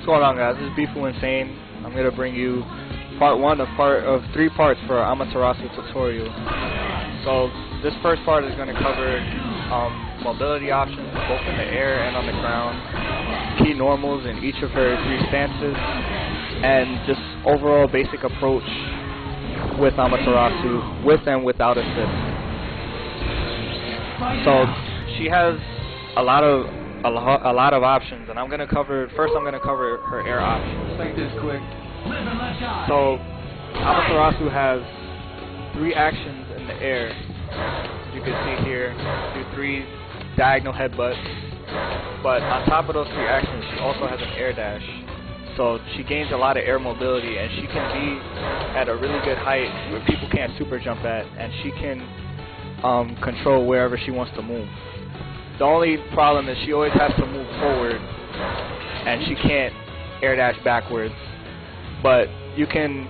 going on, guys? This is Bifu Insane. I'm gonna bring you part 1 of 3 parts for our Amaterasu tutorial. So this first part is gonna cover mobility options both in the air and on the ground, key normals in each of her 3 stances, and just overall basic approach with Amaterasu, with and without assist. So she has a lot of options, and I'm gonna cover her air options. Take this quick. So Amaterasu has 3 actions in the air. You can see here, do 3 diagonal headbutts, but on top of those 3 actions, she also has an air dash. So she gains a lot of air mobility, and she can be at a really good height where people can't super jump at, and she can control wherever she wants to move. The only problem is she always has to move forward, and she can't air dash backwards. But you can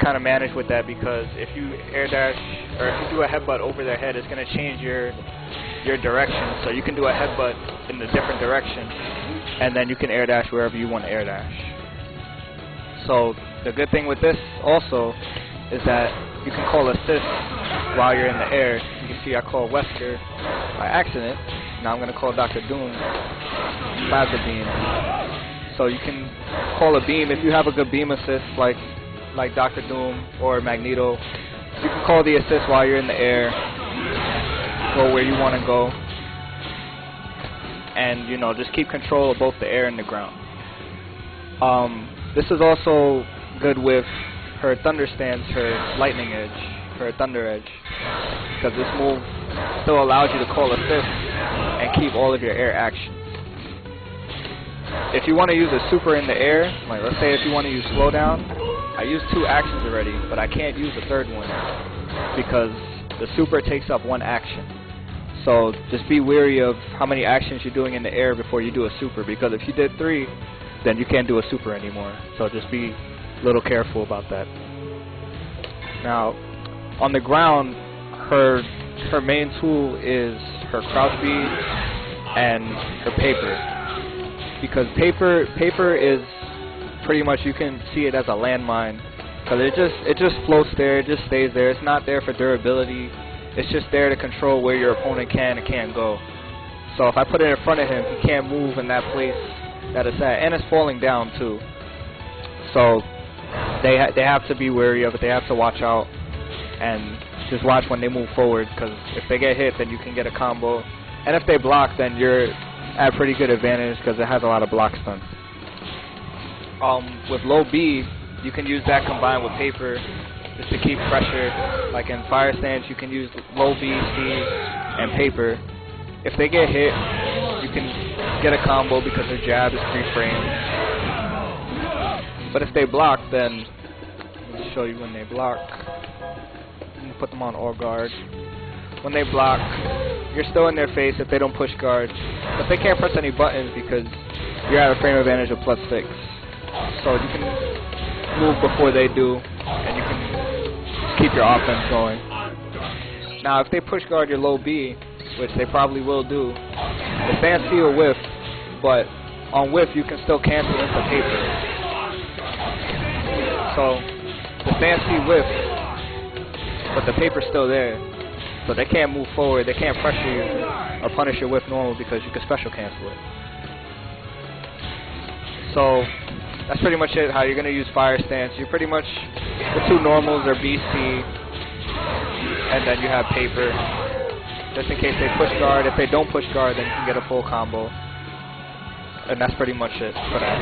kind of manage with that, because if you air dash or if you do a headbutt over their head, it's going to change your direction. So you can do a headbutt in a different direction, and then you can air dash wherever you want to air dash. So the good thing with this also is that you can call assist while you're in the air. You can see I called Wesker by accident. Now I'm going to call Dr. Doom Plasma Beam. So you can call a beam if you have a good beam assist like Dr. Doom or Magneto. You can call the assist while you're in the air, go where you want to go, and just keep control of both the air and the ground. This is also good with her thunder stance, her lightning edge, her thunder edge, because this move still allows you to call assist and keep all of your air actions. If you want to use a super in the air, like let's say if you want to use slowdown, I used 2 actions already, but I can't use the 3rd one because the super takes up 1 action. So just be wary of how many actions you're doing in the air before you do a super, because if you did 3, then you can't do a super anymore. So just be a little careful about that. Now, on the ground, her main tool is her crouch bead and her paper, because paper is pretty much, you can see it as a landmine, because it just floats there, it just stays there. It's not there for durability. It's just there to control where your opponent can and can't go. So if I put it in front of him, he can't move in that place that it's at, and it's falling down too. So they have to be wary of it. They have to watch out and just watch when they move forward, because if they get hit, then you can get a combo, and if they block, then you're at pretty good advantage because it has a lot of block stunts. With low B, you can use that combined with paper just to keep pressure. Like in fire stance, you can use low B, C, and paper. If they get hit, you can get a combo because their jab is 3 frames. But if they block, then let me show you when they block. You can put them on all guard. When they block, you're still in their face if they don't push guard. But they can't press any buttons because you're at a frame advantage of +6. So you can move before they do, and you can keep your offense going. Now, if they push guard your low B, which they probably will do, the stance C will whiff, but on whiff you can still cancel into paper. So the stance C whiffs, but the paper's still there. So they can't move forward, they can't pressure you or punish your whiff normal because you can special cancel it. So that's pretty much it, how you're going to use fire stance. You pretty much, the 2 normals are BC, and then you have paper, just in case they push guard. If they don't push guard, then you can get a full combo. And that's pretty much it for that.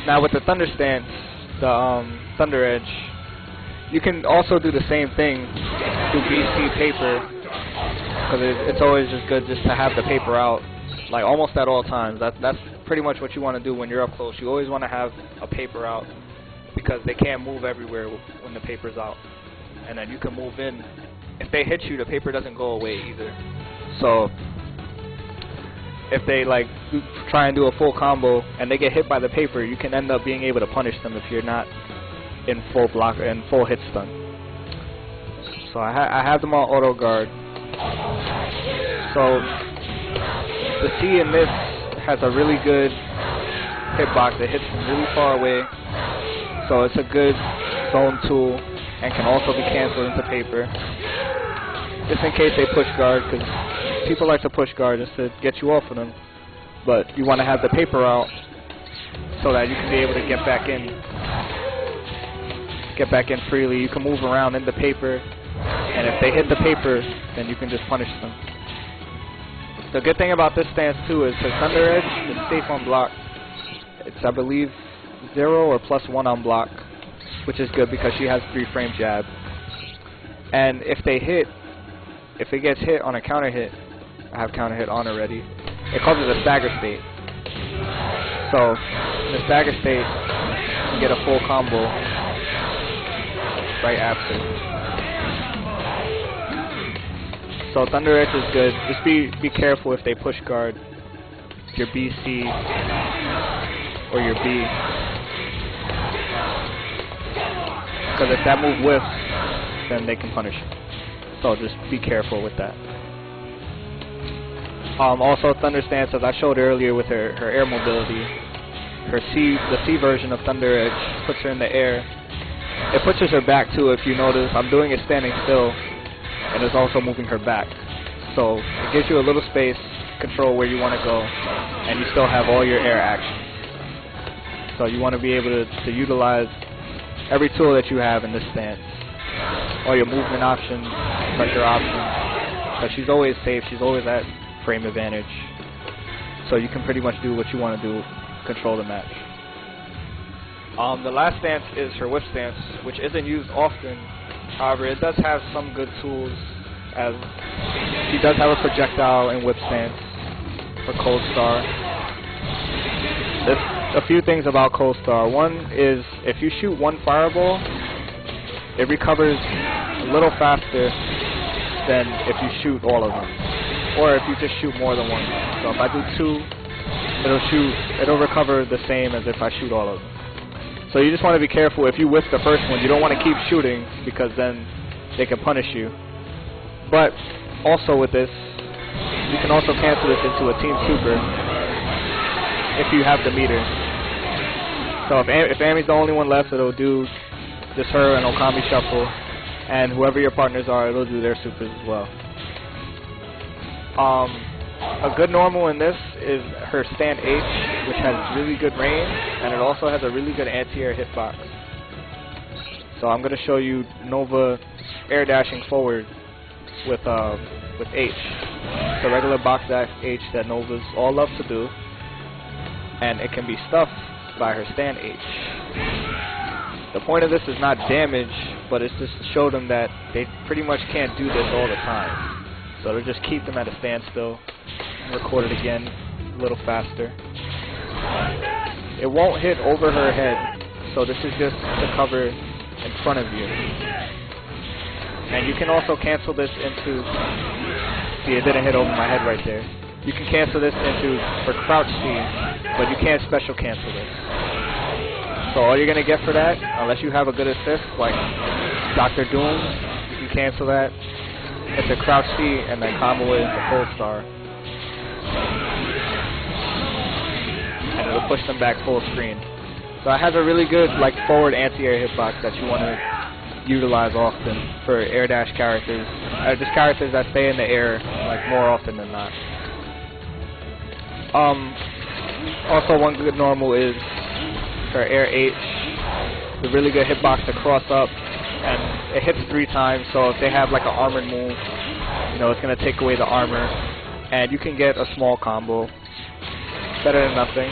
Now with the thunder stance, the thunder edge, you can also do the same thing, do BC paper, because it's always just good just to have the paper out, like almost at all times. That's pretty much what you want to do when you're up close. You always want to have a paper out, because they can't move everywhere when the paper's out. And then you can move in. If they hit you, the paper doesn't go away either. So if they try and do a full combo and they get hit by the paper, you can end up being able to punish them if you're not in full block and full hit stun. So I have them on auto guard. So the C in this has a really good hitbox. It hits from really far away, so it's a good zone tool and can also be canceled into paper. Just in case they push guard, because people like to push guard just to get you off of them. But you want to have the paper out so that you can be able to get back in freely. You can move around in the paper, and if they hit the paper, then you can just punish them. The good thing about this stance too is her Thunder Edge is safe on block. It's, I believe, 0 or +1 on block, which is good because she has 3-frame jab. And if it gets hit on a counter hit, I have counter hit on already, it causes a stagger state. So in the stagger state, you get a full combo right after. So Thunder Edge is good. Just be careful if they push guard your BC or your B, because if that move whiffs, then they can punish you. So just be careful with that. Also, Thunder Stance, as I showed earlier with her air mobility, the C version of Thunder Edge puts her in the air. It pushes her back too. If you notice, I'm doing it standing still, and it's also moving her back. So it gives you a little space, control where you want to go, and you still have all your air actions. So you want to be able to utilize every tool that you have in this stance. All your movement options, pressure options. But she's always safe, she's always at frame advantage. So you can pretty much do what you want to do, control the match. The last stance is her whip stance, which isn't used often. However, it does have some good tools, as she does have a projectile in whip stance for Cold Star. There's a few things about Cold Star. One is if you shoot one fireball, it recovers a little faster than if you shoot all of them, or if you just shoot more than one. So if I do 2, it'll recover the same as if I shoot all of them. So you just want to be careful. If you whiff the first one, you don't want to keep shooting, because then they can punish you. But also with this, you can also cancel this into a team super if you have the meter. So if Amy's the only one left, it'll do just her and Okami shuffle, and whoever your partners are, it'll do their supers as well. A good normal in this is her stand H, which has really good range, and it also has a really good anti-air hitbox. So I'm going to show you Nova air dashing forward with H. It's a regular box dash H that Novas all love to do, and it can be stuffed by her stand H. The point of this is not damage, but it's just to show them that they pretty much can't do this all the time. So to just keep them at a standstill, record it again a little faster. It won't hit over her head, so this is just to cover in front of you. And you can also cancel this into, see, it didn't hit over my head right there. You can cancel this into for crouch C, but you can't special cancel this. So all you're going to get for that, unless you have a good assist like Dr. Doom, you can cancel that. It's a crouch C and then combo it into Cold Star. And it'll push them back full screen. So it has a really good forward anti-air hitbox that you want to utilize often for air dash characters. Just characters that stay in the air more often than not. Also one good normal is her air H. The really good hitbox to cross up, and it hits 3 times, so if they have an armored move, it's going to take away the armor, and you can get a small combo. Better than nothing.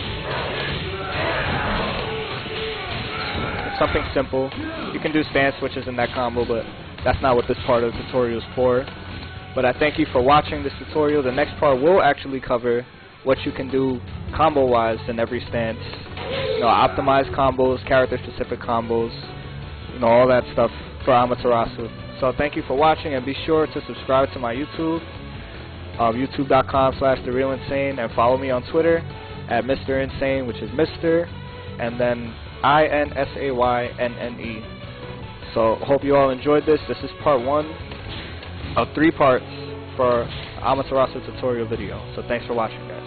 It's something simple. You can do stance switches in that combo, but that's not what this part of the tutorial is for. But I thank you for watching this tutorial. The next part will actually cover what you can do combo-wise in every stance. Optimized combos, character-specific combos, all that stuff for Amaterasu. So thank you for watching, and be sure to subscribe to my YouTube, youtube.com/TheRealInsane, and follow me on Twitter at Mr. Insane, which is Mr. and then INSAYNNE. So hope you all enjoyed this. This is part 1 of 3 parts for Amaterasu tutorial video. So thanks for watching, guys.